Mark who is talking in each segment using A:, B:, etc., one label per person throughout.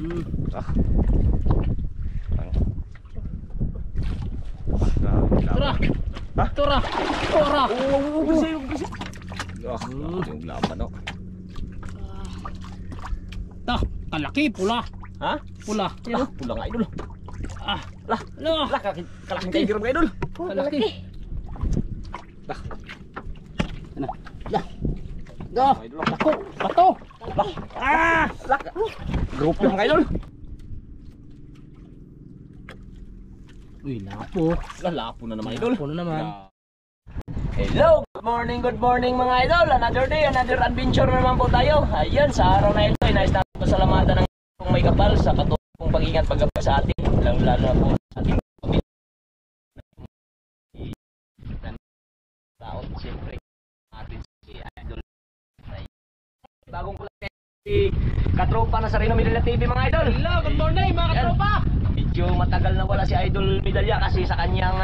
A: Ah.
B: Tura.
A: Ha?
B: Tura. Tura.
A: Bersih. Yung laban, no?
B: Tah, kalaki pula.
A: Ha?
B: Pula.
A: Ah, pula nga, idol.
B: Ah,
A: Lah,
B: no.
A: lah, kalaking tiger mga idol.
B: Kalaki.
A: Lah.
B: Ano? Lah. Go.
A: Mga idol.
B: Lako, bato.
A: Lah. Ah, lah. Group yung mga idol.
B: Uy, lapo.
A: Lah, lapo na naman idol.
B: Lapo na naman.
A: Hello, good morning mga idol. Another day, another adventure na naman po tayo. Ayan, sa araw na ito ay nais natin pasalamatan ng kung may kapal sa katulong pag-ingat paggabay sa atin, lalo na po sa ating pamilya. Taon, siyempre, atin si idol. Bagong kulay si katropa na sa Rino Medalya TV mga idol.
B: Hello, good morning mga katropa.
A: Medyo matagal na wala si Idol Medalya kasi sa kanyang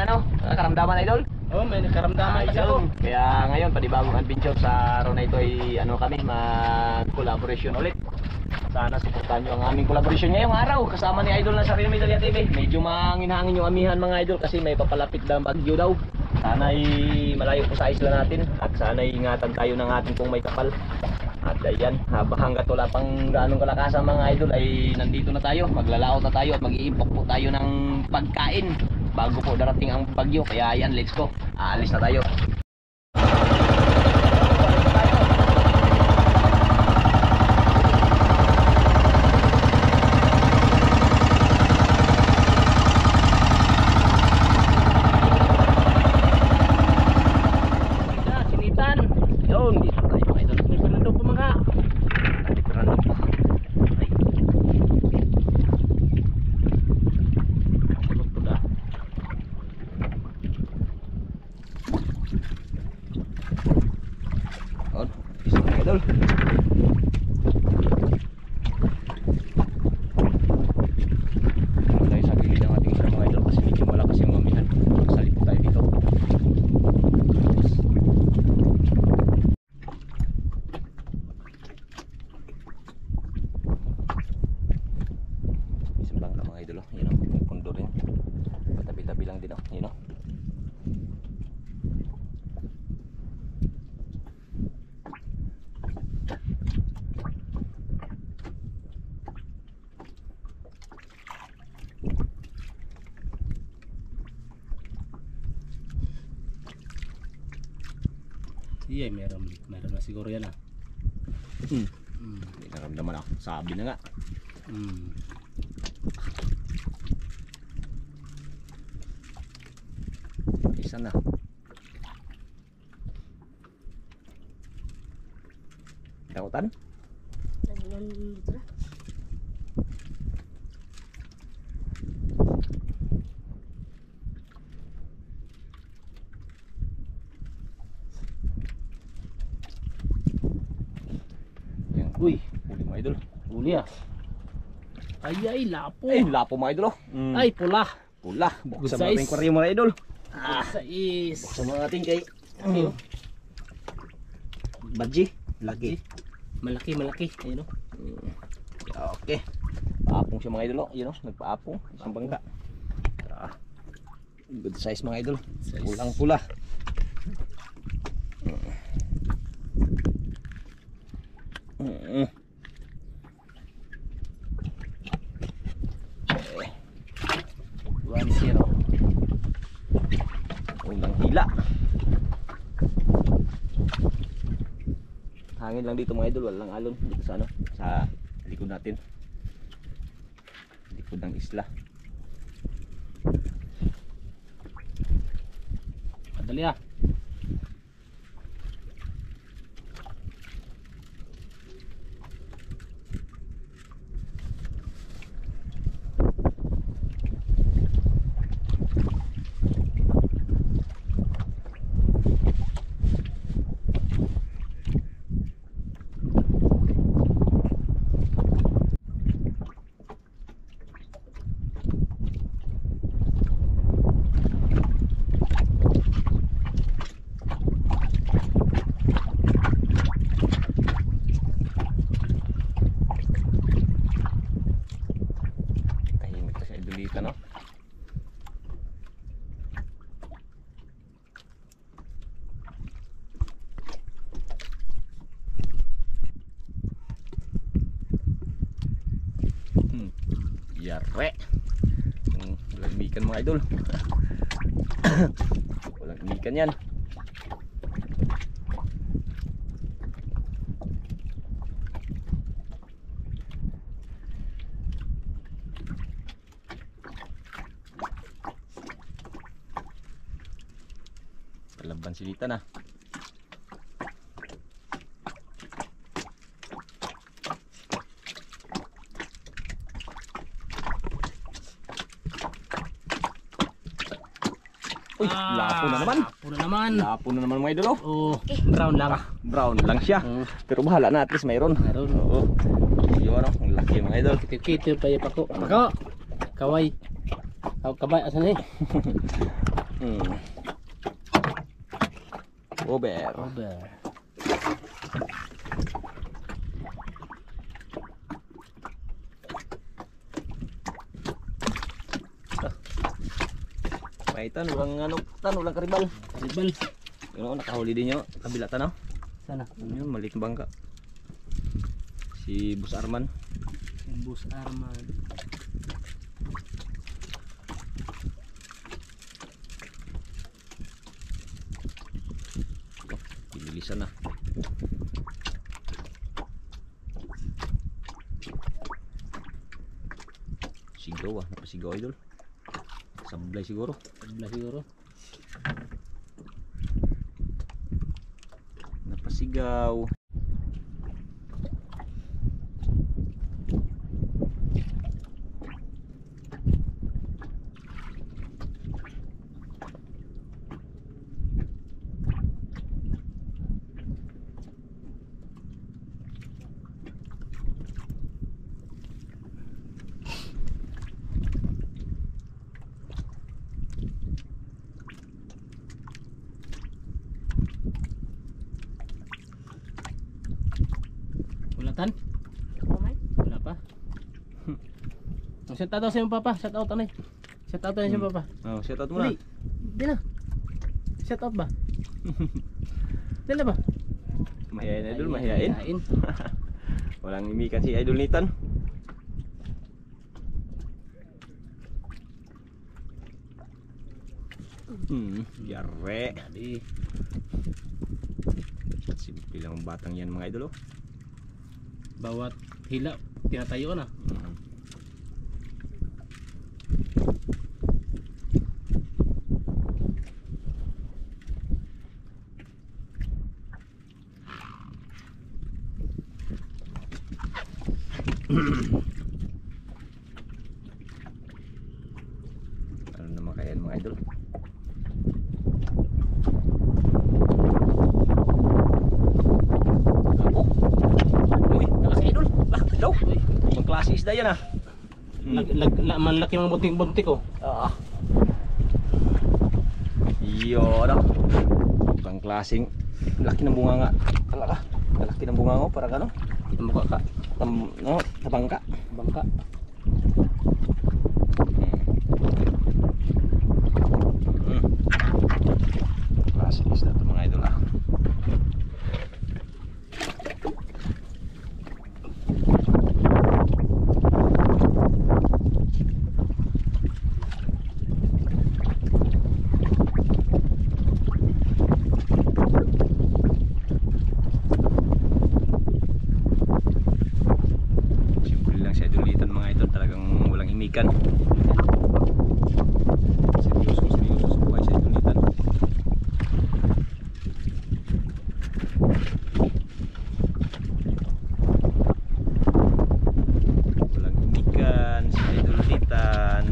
A: karamdaman idol.
B: Oh, may nakaramdaman kasi ako.
A: Kaya ngayon panibagong adventure sa araw na ito ay kami mag-collaboration ulit. Sana suportahan nyo ang aming collaboration ngayong araw kasama ni Idol na sa Rino Medalya TV. Medyo manginhangin yung amihan mga idol kasi may papalapit na bagyo daw. Sana ay malayo po sa isla natin at sana ay ingatan tayo ng ating kung may kapal. At ayan, hanggat wala pang gaanong kalakasan mga idol ay nandito na tayo, maglalaot na tayo at mag-iimpok po tayo ng pagkain bago po darating ang bagyo. Kaya ayan, let's go, aalis na tayo.
B: Iya, meron na siguro yan ah.
A: Hindi naramdaman ako, sabi na nga. Isa na. Dakutan? Uy, huli mga idol.
B: Huli ah. Ay, lapo.
A: Ay, lapo mga idol.
B: Ay, pula.
A: Pula. Buksan
B: Good
A: natin
B: size.
A: yung kwaryo mga idol.
B: Sa is.
A: Buksan natin kay Badji. Laki.
B: Malaki. Ayun o.
A: Okay. Paapong siya mga idol. Yun o, nagpaapong. Isang bangka. Good size mga idol. Pulang pula. Okay. 1-0. Unang hila. Hangin lang dito mga idol, walang alon dito sa sa likod natin. Likod ng isla.
B: Madali ah.
A: Yare. Walang imikan mga idol. Walang imikan yan. Laban silita na. Uy, lapo na naman.
B: Lapo na naman.
A: Lapo na naman mga idol. Oh.
B: Oh, brown lang.
A: Brown lang siya. Pero bahala na, at least mayroon.
B: Mayroon.
A: Oo. Yun ano, ang laki mga idol.
B: Kito pa yung pako. Pako. Kaway. Kabay, asan eh?
A: Over.
B: Over.
A: May walang ano, walang karibal.
B: Karibal.
A: Yun, nakahuli din nyo. Kabila tanaw.
B: Sana.
A: Yun, maliit na bangka. Si Bus Arman.
B: Bus Arman.
A: Bilisan na. Sigaw ah, napasigaw idol. Sablay siguro.
B: Sablay siguro.
A: Napasigaw.
B: Ulatan? Wala pa. Shout out daw sa iyong papa. Shout out anay. Shout out na sa iyong papa.
A: Oh, shout out muna.
B: Di na. Shout out ba? Di na ba?
A: Mahihain idol, mahihain.
B: Mahihain.
A: Walang imikan si Idol Nitan. Yare.
B: Dali.
A: Simple lang ang batang yan mga idol. Oh.
B: Bawat hila tinatayo na.
A: Ano naman kaya yan mga idol? Uy, malaki idol. Daw. Ibang klase isda yan ah.
B: Manlaki mga bunting-buntik oh.
A: Yun ah. Ibang klaseng laki ng bunga nga. Talaga. Laki ng bunga nga para gano?
B: Mukha ka.
A: No, tabangka.
B: Bangka.
A: Klase isda ito mga idol ah. Simple lang siya dulitan mga idol, talagang walang imikan. Seryoso sa buhay siya dulitan. Walang imikan sa dulitan.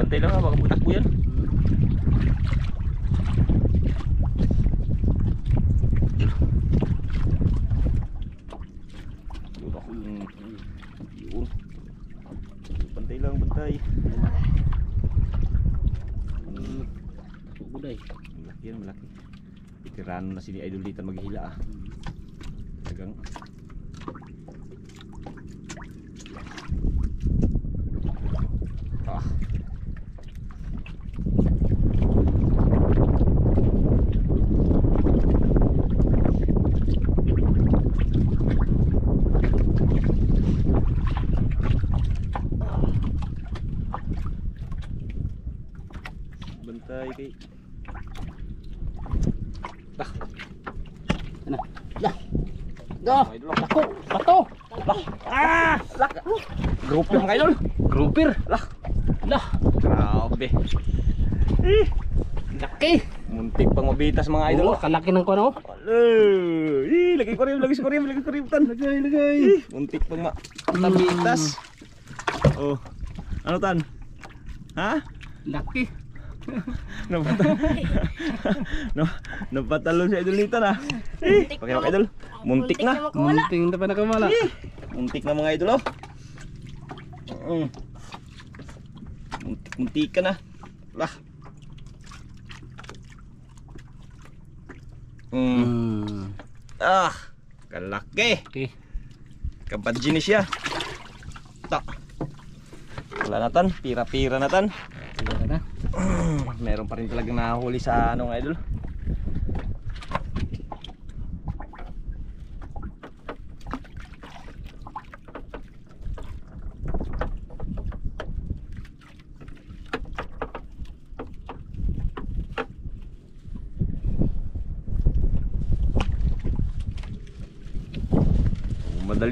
A: Bantay lang ha, baka butak po yan. Yun ako yung... Yun. Bantay lang, bantay.
B: Buday.
A: Malaki yan, malaki. Veterano na si Idol Litan maghihila ah. Tagang. Ah. Bantay kay. Dah.
B: Ano? Lah. Go.
A: Mga idol.
B: Ako, bato.
A: Lah. Ah! Lah. Grouper mga idol.
B: Grouper.
A: Lah.
B: Lah.
A: Grabe.
B: Laki.
A: Muntik pang mabitas mga idol.
B: Oo, kalaki ng kuno.
A: Lagi ko rin, lagi ko rin tan. Lagay. Muntik pang mabitas. Oh. Ano tan? Ha?
B: Laki.
A: Napatalon si Idol Litan ah. Okay mga idol. Muntik na.
B: Munting na pa nakamala.
A: Muntik na mga idol oh. Muntik ka na. Lah. Ah, kalaki.
B: Okay.
A: Kabadjini siya. Tak. Wala na tan, pira-pira na tan.
B: Sigara na.
A: Meron pa rin talagang nahuli sa ano mga idol.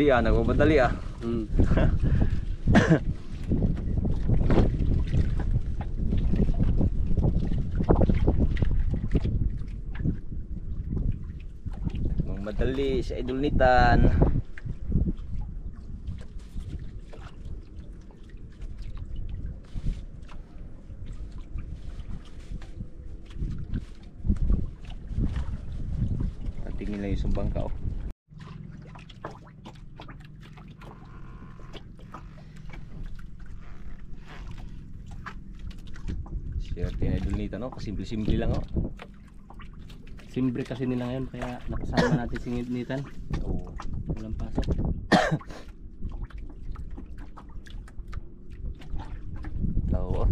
A: Nagmamadali ah. Madali si Idol Litan. Tingin lang yung sumbang ka oh. Swerte na Idol Litan oh, kasimple-simple lang oh.
B: Simbre kasi nila ngayon kaya nakasama natin si Nitan.
A: Oo.
B: Walang pasok.
A: Oo.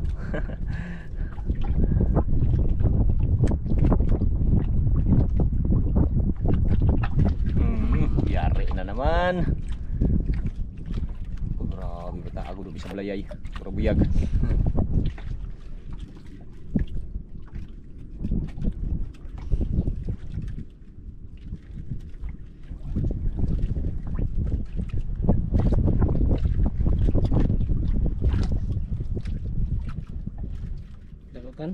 A: Yari na naman. Oh, grabe batago doon sa balayay. Puro buyag.
B: Kan?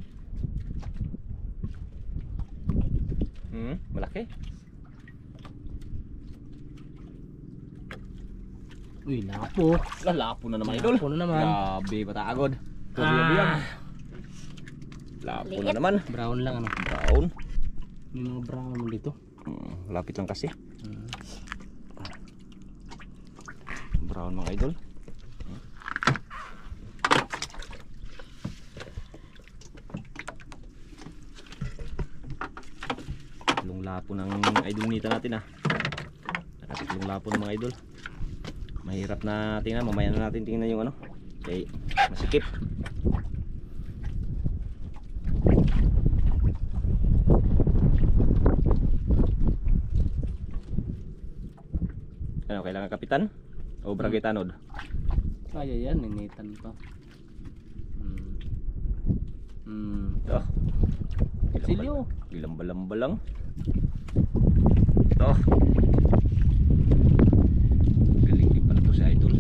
A: Malaki.
B: Uy, lapo.
A: Lapo na naman idol.
B: Lapo na naman.
A: Grabe batagod. Buyag. Lapo na naman.
B: Brown lang ano.
A: Brown.
B: May mga brown dito.
A: Lapit lang kasi. Brown mga idol. Lapo ng Idol Nita natin ah. Nakatitlong lapo ng mga idol. Mahirap na tingnan, mamaya na natin tingnan yung ano. Okay, masikip. Ano, kailangan kapitan? O bragay tanod?
B: Kaya yan, ninitan pa.
A: Oh.
B: Silyo.
A: Lamba-lamba lang. Ito. Galing din pala ito si Idol.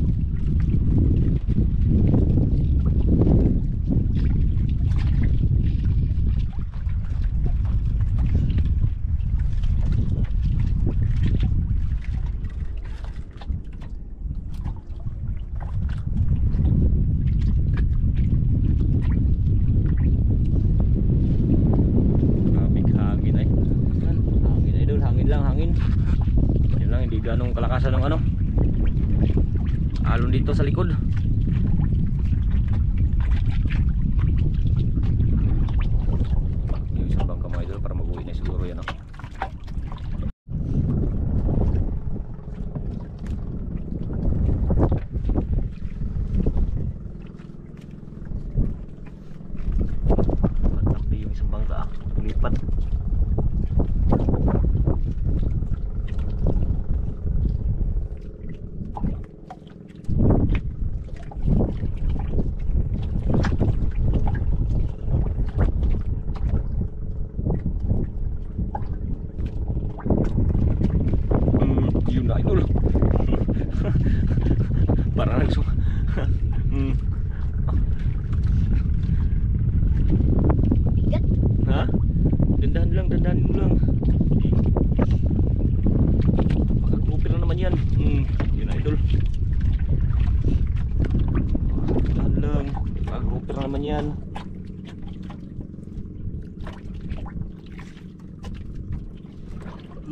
A: naman yan.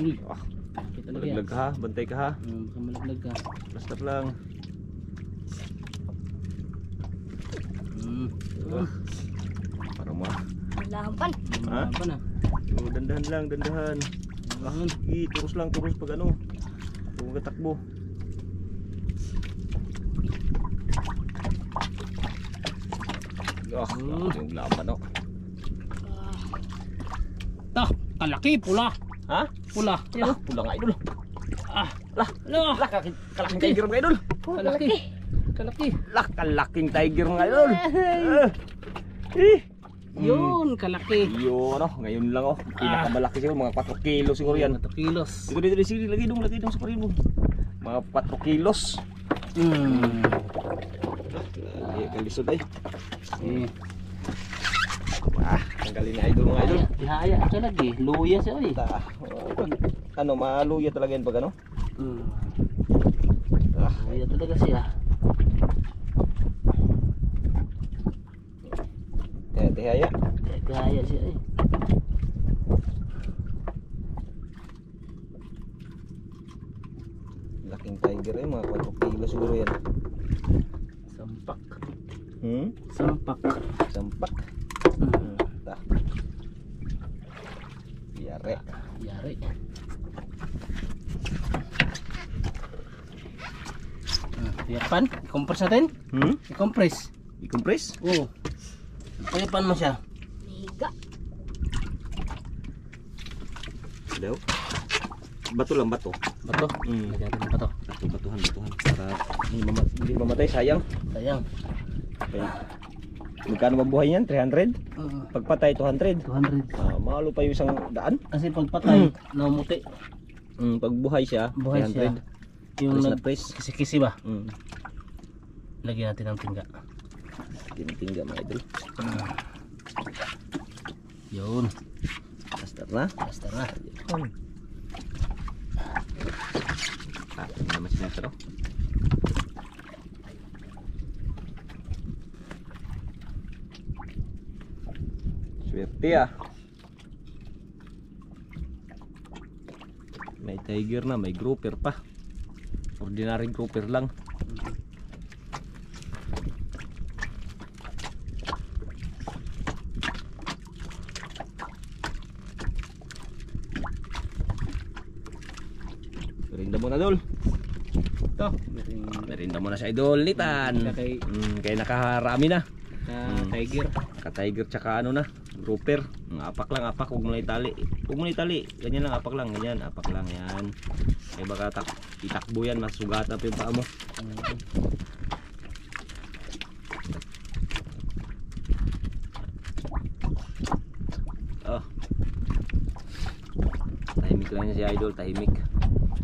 B: Uy,
A: Ah,
B: sakit talaga yan.
A: malaglag ka ha, bantay ka ha.
B: Baka malaglag ka.
A: Basta lang.
B: Ah,
A: Parang
C: Laban.
A: Ha?
B: Apa na?
A: Oh, dandahan lang, dandahan. Ah, sige, turos lang, turos pag ano. Huwag ka takbo. Ah, yung laban no.
B: Ta, kalaki, pula.
A: Ha?
B: Pula.
A: Ah, pula nga idol.
B: Ah,
A: Lah,
B: ano?
A: lah, kalaking tiger mga idol.
B: Kalaki. Kalaki.
A: Lah, kalaking tiger mga idol. Eh.
B: Yun, kalaki.
A: Yun, no, ngayon lang oh. Pinakamalaki siguro, mga 4 kilo siguro yan.
B: 4 kilos.
A: Dito, sige, lagi dong sa parin mo. Mga 4 kilos. Lagi kalisod eh. Ah, tanggalin na idol mga idol.
B: Ihaya ka lagi. Luya siya eh.
A: Ano, maluya talaga yan pag ano?
B: Luya talaga siya.
A: Tihaya.
B: Ihaya siya eh.
A: Laking tiger eh, mga 4 kilo siguro yan.
B: Sampak.
A: Sampak.
B: Hmm.
A: Tah. Yare.
B: Yari. Tiyapan, i-compress natin. I-compress.
A: I-compress?
B: Oo. Tiyapan mo siya.
C: Mihiga.
A: Daw. Bato lang, bato.
B: Bato. Lagyan natin ng bato.
A: Batuhan. Para hindi mamatay, sayang.
B: Sayang.
A: Okay. Magkano mabuhay yan? 300? Pagpatay, 200.
B: 200.
A: Mahalo pa yung isang daan.
B: Kasi pagpatay, naumuti.
A: Pag buhay siya,
B: Buhay
A: 300.
B: siya. Yung
A: Alis na press.
B: kisi-kisi ba?
A: Mm.
B: Lagyan natin ng tingga.
A: Tinitingga mga idol.
B: Yun.
A: Basta na.
B: Basta na.
A: Ini naman siya nito. Swerte ah. May tiger na, may grouper pa. Ordinary grouper lang. Merinda mo na dol.
B: Ito.
A: Merinda mo na sa idol nitan. Kaya nakaharami na.
B: Tiger.
A: Ka-tiger tsaka ano na, grouper. Apak lang, apak, huwag mo na itali. Huwag mo na itali. Ganyan lang, apak lang, ganyan, apak lang yan. Kaya baka itakbo yan, masugatan pa yung paa mo. Oh. Tahimik lang yan si idol, tahimik.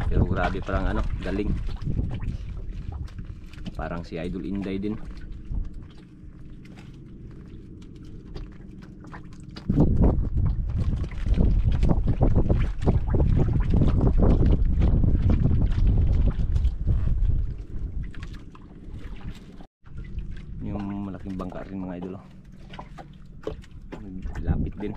A: Pero grabe parang ano, galing. Parang si Idol Inday din. Yung malaking bangka rin mga idol. Lapit din.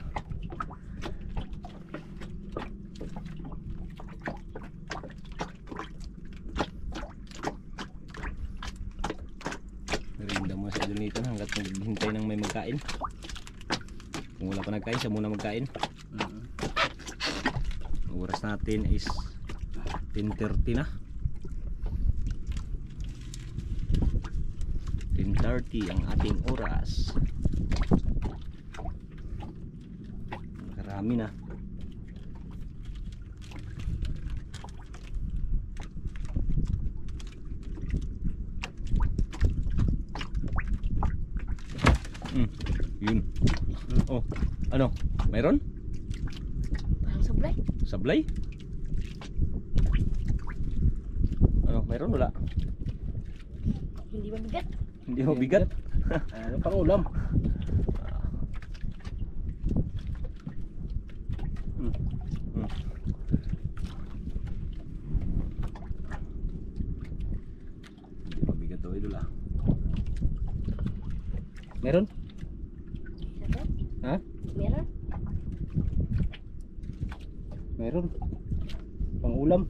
A: Merinda mo sa idol nito hanggat naghihintay ng may magkain. Kung wala pa nagkain, siya muna magkain. Ang oras natin is 10:30 na. 10:30 ang ating oras. Nakarami na. Yun. Oh, ano? Mayroon?
C: Parang sablay.
A: Sablay? Ano? Mayroon wala?
C: Hindi mabigat.
A: Hindi mo bigat?
B: Ano pang ulam?
A: Hindi mo bigat daw idol ah.
B: Meron? Ha?
C: Meron?
B: Meron. Pang-ulam.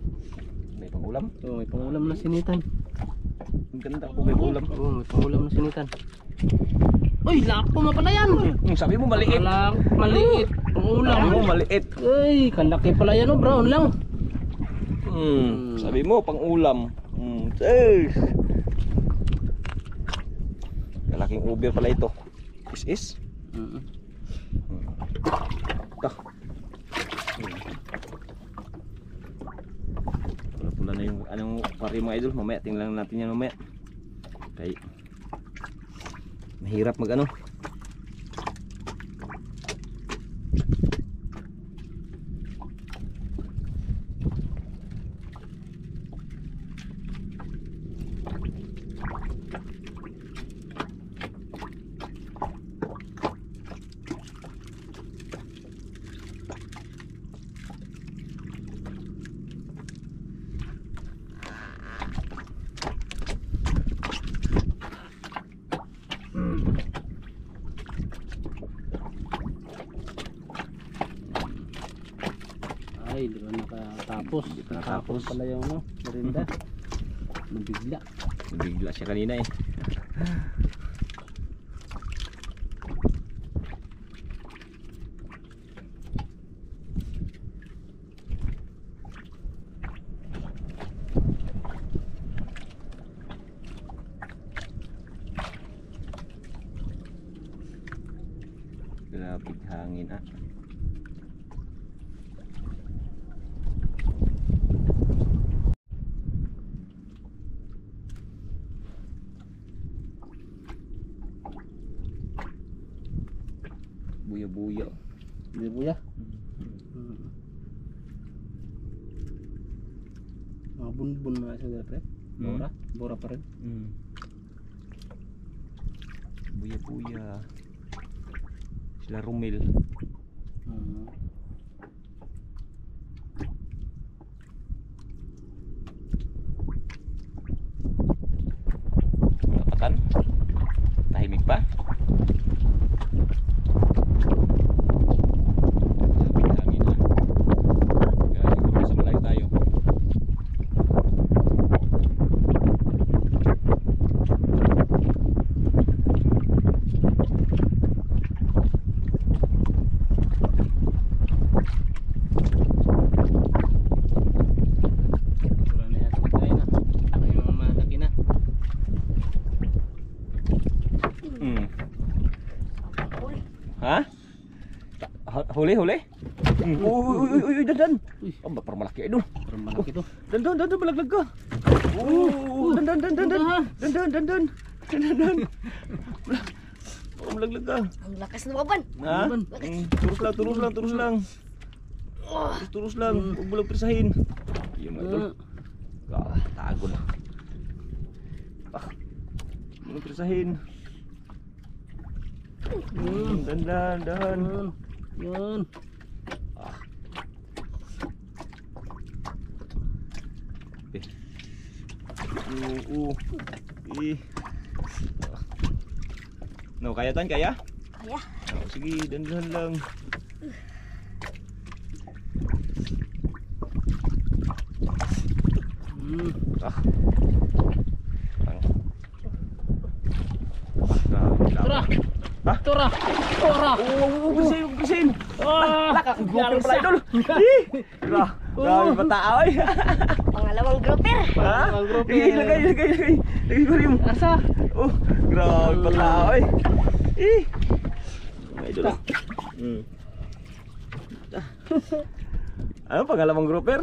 A: May pangulam.
B: Oo, may pang-ulam na sinitan.
A: Ang ganda po may ulam.
B: Oo, may pang-ulam na sinitan. Uy, lako mo pala yan.
A: Sabi mo maliit.
B: Maliit. Pang-ulam.
A: Sabi mo maliit.
B: Uy, kalaki pala yan, oh, brown lang.
A: Sabi mo pang ulam. Kalaking uber pala ito. Is. Ito. Pula-pula na yung anong pari mga idol. Mamaya tingnan natin yan mamaya. Okay. Mahirap mag ano.
B: Ay, di ba nakatapos?
A: Hindi pa natapos.
B: Pala yung ano, merinda. Nabigla.
A: Nabigla siya kanina eh. Grabe hangin ah. Buya-buya.
B: Hindi po ya. Mga bunbun na siya pre. Bora. Bora pa rin.
A: Buya-buya. Sila Romel. Napatan? Tahimik pa? Grabe hangin ah. Kaya siguro nasa malayo tayo.
B: Wala na yata tayo na. Ay, mga malaki na.
A: Ha? Huli? Uy, dandan. Oh, parang malaki idol.
B: Parang malaki to.
A: Dandan, malaglag ka. Dandan. Oh, malaglag ka.
C: Ang lakas ng baban.
A: Ha? Turus lang. Turus lang. Huwag mo lang presahin. Yung mga idol. Tago na. Huwag mo lang presahin. Dandan.
B: Yan.
A: No, kaya tan? Kaya?
C: Kaya.
A: Oh, sige, dandan lang.
B: Tora.
A: Ha?
B: Tora.
A: Bisin. Lakak-grouper pala idol. Grabe ba tao eh.
C: Pangalawang grouper.
A: Ha?
B: Pangalawang grouper.
A: Lagay. Lagay ko rin.
B: Asa?
A: Oh, grabe pa tao eh. Mga idol ah. Ano pangalawang grouper?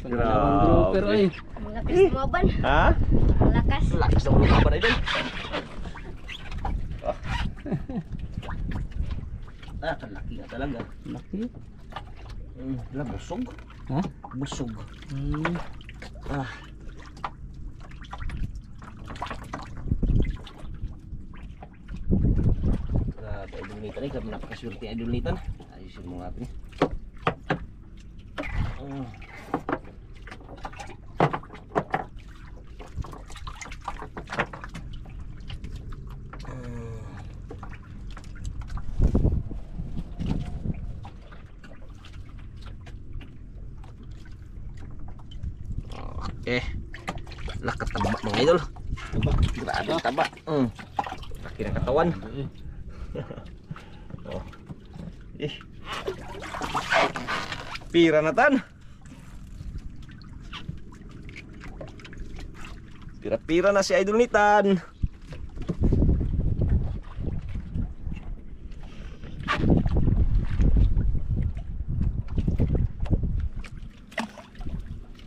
B: Pangalawang grouper ay.
C: Ang lakas ng baban.
A: Ha?
C: Ang lakas.
A: Lakas na mga ba idol? Kalaki nga talaga.
B: Laki.
A: Wala, busog.
B: Ha?
A: Busog. Grabe, idol nitan eh. Kami napakaswerte idol nitan. Ayusin mo nga ito eh. Okay. Lakataba mga idol. Grabe ang taba. Laki ng katawan. Oh. Pira na tan. Pira-pira na si Idol Nitan.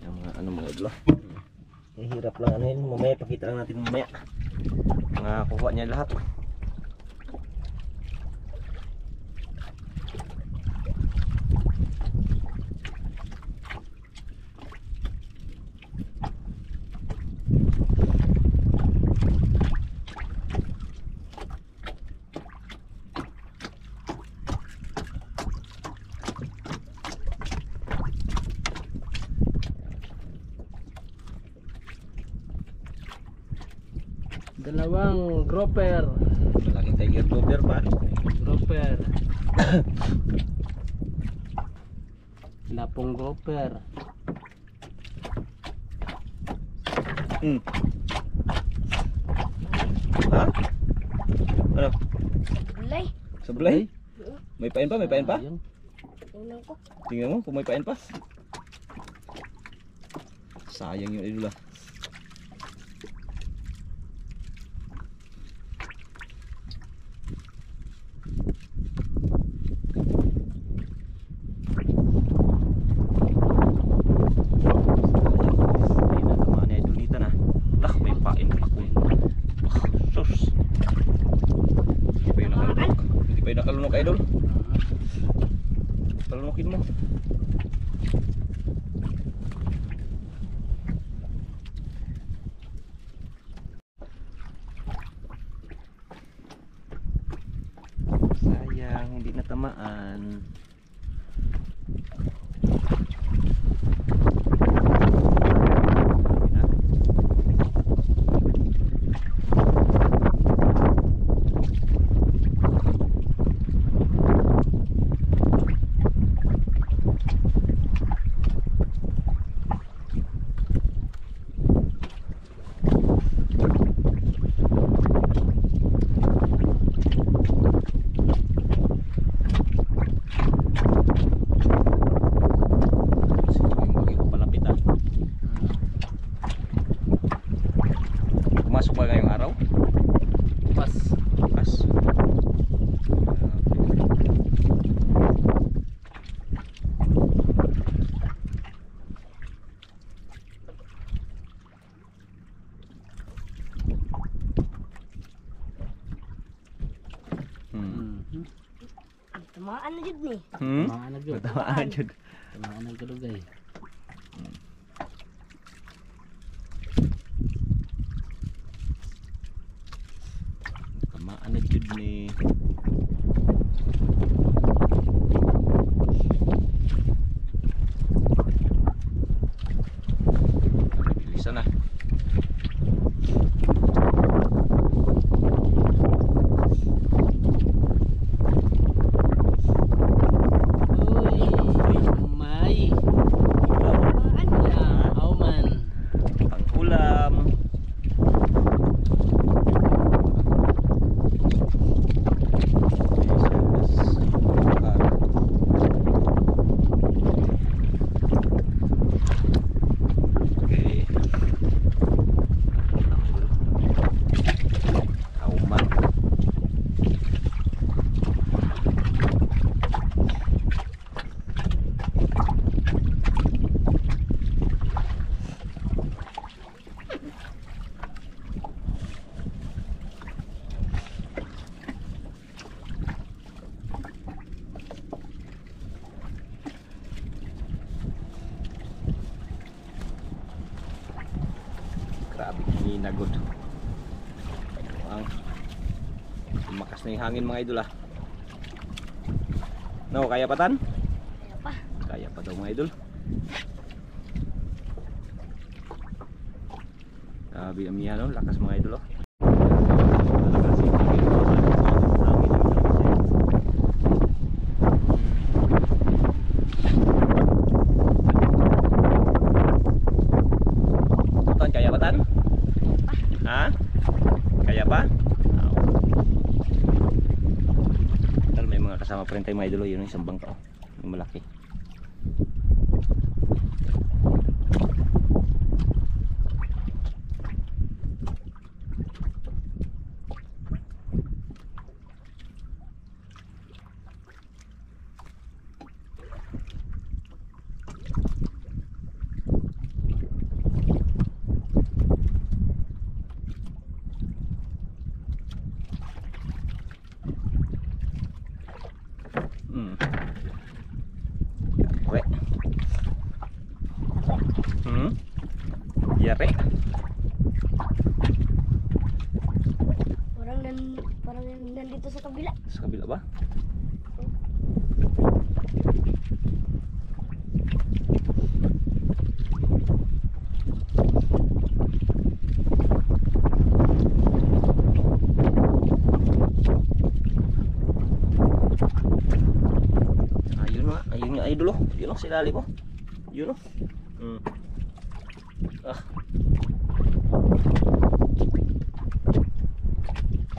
A: Yung mga ano mga idol. Hirap lang ano yun. Mamaya pakita lang natin mamaya. Mga kuha niya lahat.
B: Dalawang grouper.
A: Malaking tiger grouper pa.
B: Grouper. Lapong grouper.
A: Ha? Ano?
C: Gulay.
A: Sablay? May pain pa? May pain pa?
B: Ayun.
C: Tingnan ko.
A: Tingnan mo kung may pain pa. Sayang yung idol ah. Nakalunok idol. Kalunokin mo. Sayang hindi natamaan. Pumasok ba ngayong araw?
B: Pas.
A: Bukas.
C: Tamaan na jud ni.
B: Tamaan na jud.
A: Tamaan jud.
B: Tamaan na kalugay.
A: Tamaan na jud ni. Bilisan na. Grabe hinagod. Ang makas na yung hangin mga idol ah. No, kaya pa tan?
C: Kaya pa.
A: Kaya pa daw mga idol. Grabe amihan no, lakas mga idol oh. Lakas yung hangin. Kaya pa? Tal, may mga kasama pa rin tayo mga idol. Yun yung isang bangka. Yung malaki. Yare. Yare.
C: Parang nandito sa kabila.
A: Sa kabila ba? Ayun nga, ayun nga idol oh. Yun oh, silali mo. Yun oh. Ah.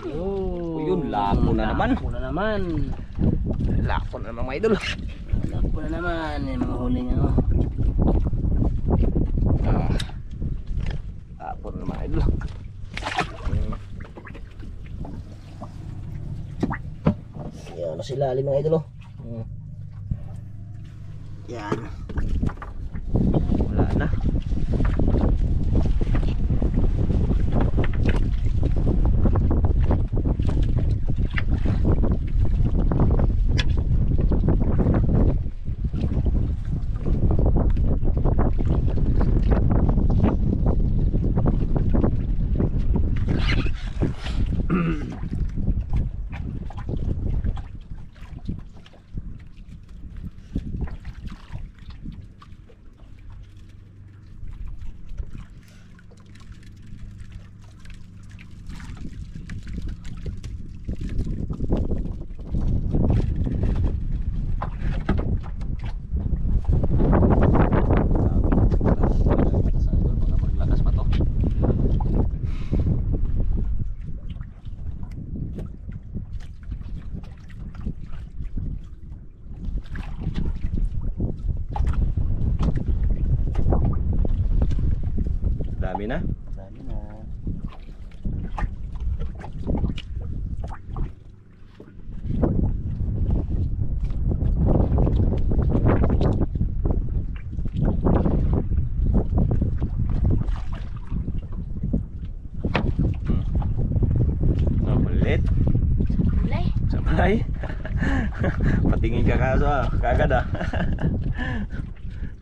B: Oh,
A: Yun, lako na naman.
B: Lako na naman.
A: Lako na naman mga idol.
B: Lako na naman. Yung mga huling ano.
A: Ah. Lako na naman idol. Yan na sila mga idol oh. Yan. Wala na. Dami na.
B: Dami na.
A: Makulit.
C: Bulay.
A: Sabay. Patingin ka kaso ah. Kagad ah.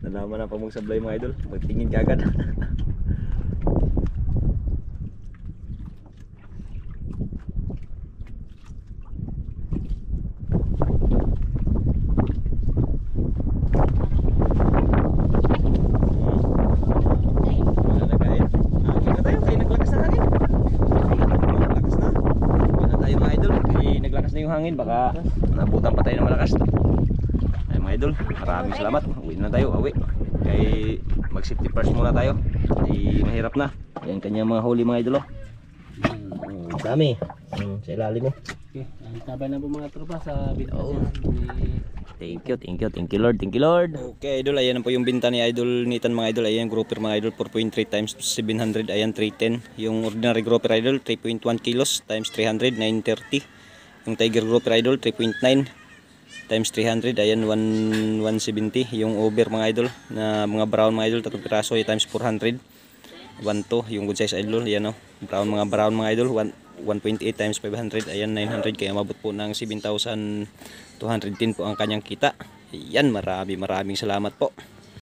A: Nalaman na pag magsablay mga idol. Magtingin ka agad. Nalagayin. Hindi na tayo kaya naglakas na hangin. Naglakas na. Hindi na tayo mga idol. Kaya naglakas na yung hangin. Baka nabutan pa tayo ng malakas. Ay mga idol, maraming salamat. Uwi na tayo, uwi. Kaya mag safety first muna tayo. Ay mahirap na. Yan kanya mga huli mga idol. Dami. Sa ilalim mo.
B: Okay, tabay na po mga tropa sa video niya.
A: Thank you Lord, thank you Lord. Okay idol, ayan po yung binta ni Idol Nitan mga idol. Ayan grouper mga idol, 4.3 times 700, ayan 310. Yung ordinary grouper idol, 3.1 kilos times 300, 930. Yung tiger grouper idol, 3.9 times 300, ayan 170. Yung over mga idol, na mga brown mga idol, 3 piraso, ay times 400. 1.2, yung good size idol, ayan o. Brown mga idol, 1.8 times 500, ayan 900, kaya mabot po ng 7,210 po ang kanyang kita. Ayan, maraming salamat po.